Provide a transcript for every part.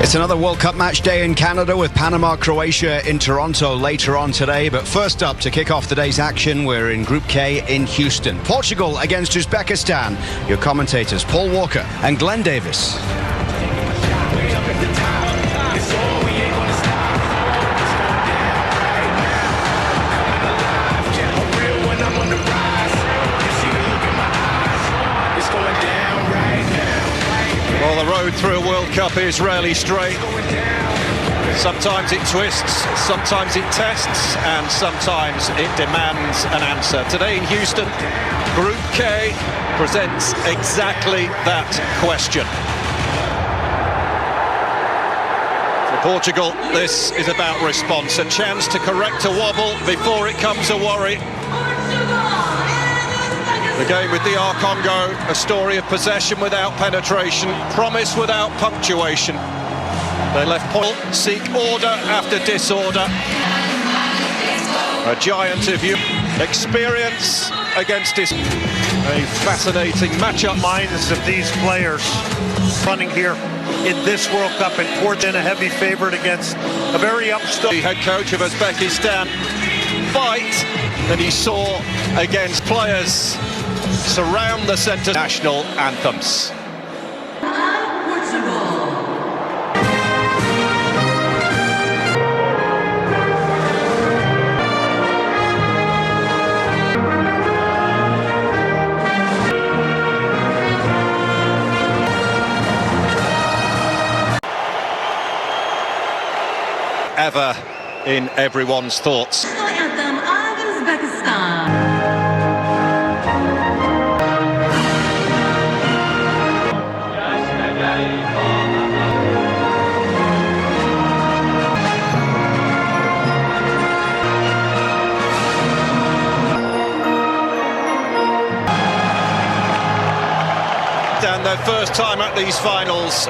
It's another World Cup match day in Canada with Panama-Croatia in Toronto later on today. But first up, to kick off the day's action, we're in Group K in Houston. Portugal against Uzbekistan. Your commentators, Paul Walker and Glenn Davis. Well, the road through a World Cup is rarely straight. Sometimes it twists, sometimes it tests, and sometimes it demands an answer. Today in Houston, Group K presents exactly that question. For Portugal, this is about response, a chance to correct a wobble before it comes a worry. The game with DR Congo, a story of possession without penetration, promise without punctuation. They left point, seek order after disorder. A giant of you, experience against this. A fascinating matchup. Minds of these players running here in this World Cup, and Portugal a heavy favorite against a very upstart. The head coach of Uzbekistan fight that he saw against players surround the centre. National anthems. Ever in everyone's thoughts. Anthem of Uzbekistan. And their first time at these finals.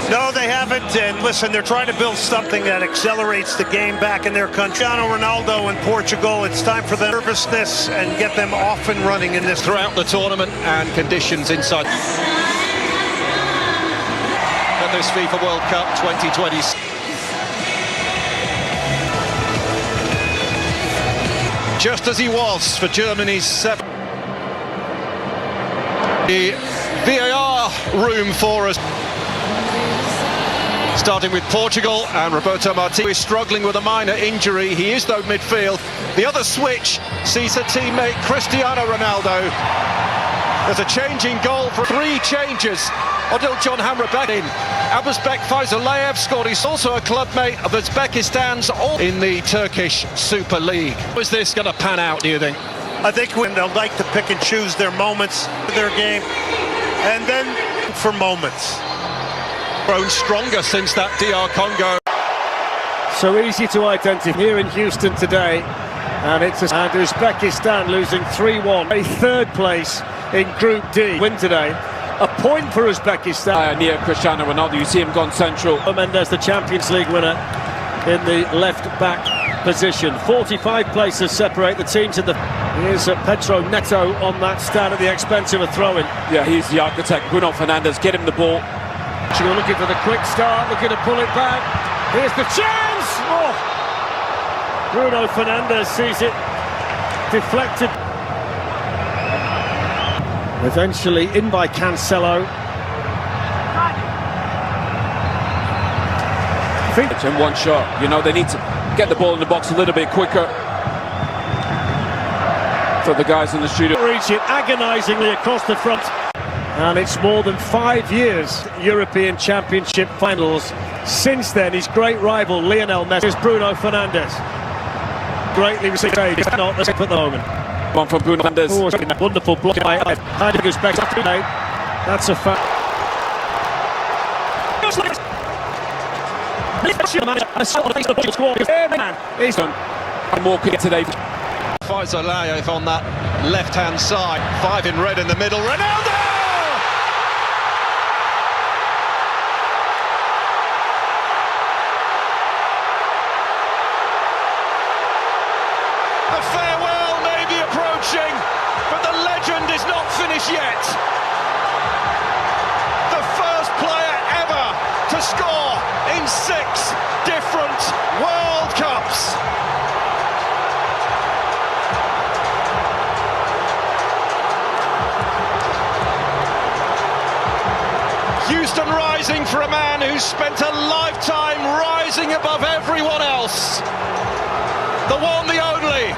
No, they haven't, and listen, they're trying to build something that accelerates the game back in their country. Ronaldo in Portugal, it's time for the nervousness and get them off and running in this. Throughout the tournament and conditions inside. At this FIFA World Cup 2020. Just as he was for Germany's 7th. The VAR room for us. Starting with Portugal, and Roberto Martinez is struggling with a minor injury. He is, though, midfield. The other switch sees a teammate, Cristiano Ronaldo. There's a change in goal for 3 changes. Odil John Hamra back in. Abuzbek Faizulayev scored. He's also a clubmate of Uzbekistan's in the Turkish Super League. How is this going to pan out, do you think? I think they'll like to pick and choose their moments of their game, and then for moments. Grown stronger since that DR Congo. So easy to identify here in Houston today, and and Uzbekistan losing 3-1. A third place in Group D. Win today. A point for Uzbekistan. Near Cristiano Ronaldo, you see him gone central. Mendes, the Champions League winner, in the left-back position. 45 places separate the teams in the... Here's Pedro Neto on that stand at the expense of a throw-in. Yeah, he's the architect. Bruno Fernandes, get him the ball. Portugal looking for the quick start, looking to pull it back. Here's the chance! Oh! Bruno Fernandes sees it deflected. Eventually in by Cancelo. In one shot, you know, they need to get the ball in the box a little bit quicker. For the guys in the studio. Reach it agonisingly across the front. And it's more than 5 years European Championship finals. Since then, his great rival Lionel Messi is Bruno Fernandes. Greatly received. Not the at the moment. One from Bruno Fernandes. Oh, wonderful block by That's a foul. He's done. And more today. Faizulayev on that left-hand side. 5 in red in the middle. Ronaldo! A farewell may be approaching, but the legend is not finished yet. The first player rising for a man who's spent a lifetime rising above everyone else. The one, the only,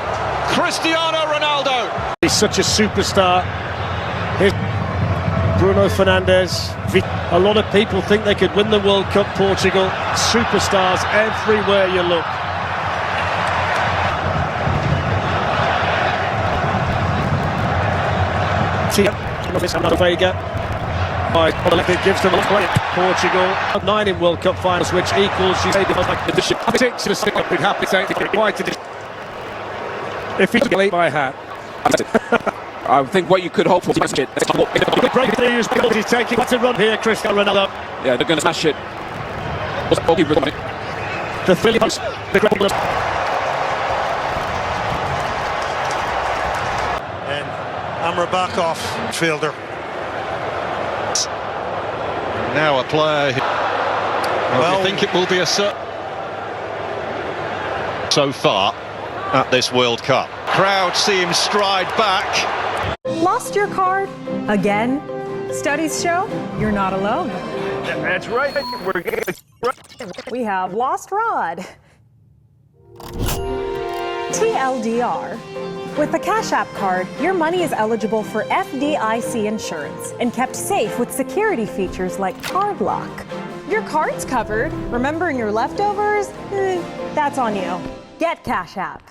Cristiano Ronaldo. He's such a superstar. Here's Bruno Fernandes. A lot of people think they could win the World Cup, Portugal. Superstars everywhere you look. Vega. It gives them a point. Portugal 9 in World Cup finals, which equals you say the 6 to 6. We'd happy to say quite a if he's late by hat. I think what you could hope for is it. Great news because he's taking to run here, Cristiano Ronaldo. Yeah, they're going to smash it. The Philippines, the great. And Amrabatov, fielder. Now a player who, well, you think it will be a so far at this World Cup. Crowd see him stride back. Lost your card? Again? Studies show you're not alone. That's right. We have Lost Rod. TLDR. With the Cash App card, your money is eligible for FDIC insurance and kept safe with security features like card lock. Your card's covered. Remembering your leftovers? That's on you. Get Cash App.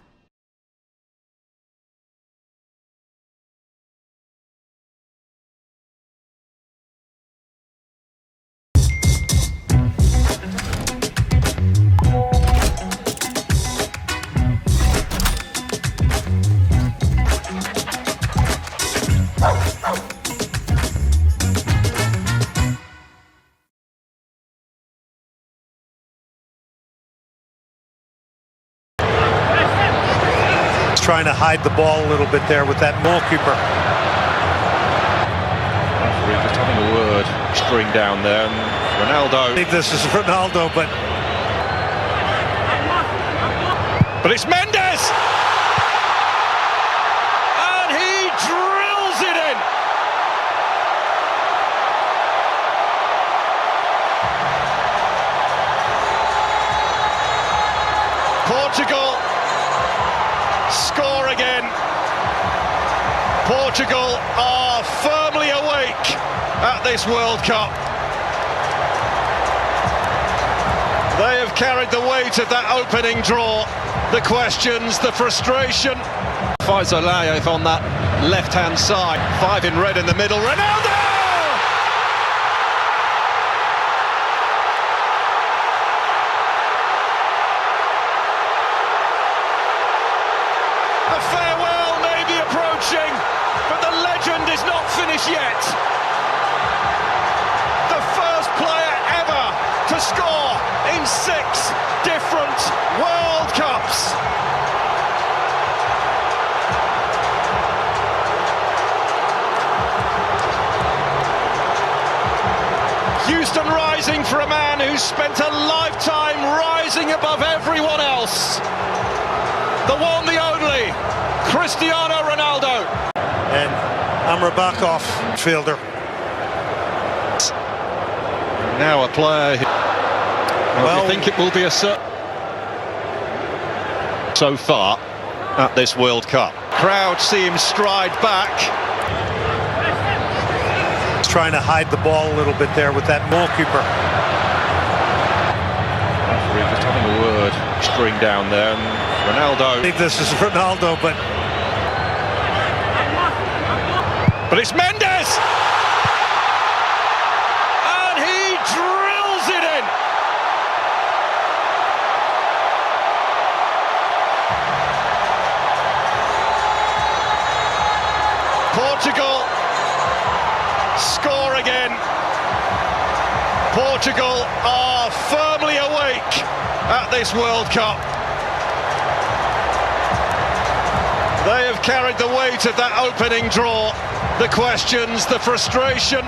Trying to hide the ball a little bit there with that goalkeeper. Referee just having a word, string down there, and Ronaldo. I think this is Ronaldo, but it's Mendes! And he drills it in! Portugal score again. Portugal are firmly awake at this World Cup. They have carried the weight of that opening draw. The questions, the frustration. Faizalayev on that left-hand side. 5 in red in the middle. Ronaldo! A farewell may be approaching, but the legend is not finished yet. The first player ever to score in 6 different World Cups. Houston rising for a man who's spent a lifetime rising above everyone else. The one, the only, Cristiano Ronaldo. and Amrabatov, fielder. Now a player who, well, you think it will be a so far at this World Cup. Crowd see him stride back. He's trying to hide the ball a little bit there with that goalkeeper. Referee just having a word, string down there, and Ronaldo. I think this is Ronaldo, but it's Mendes! And he drills it in! Portugal score again. Portugal are firmly awake at this World Cup. They have carried the weight of that opening draw. The questions, the frustration.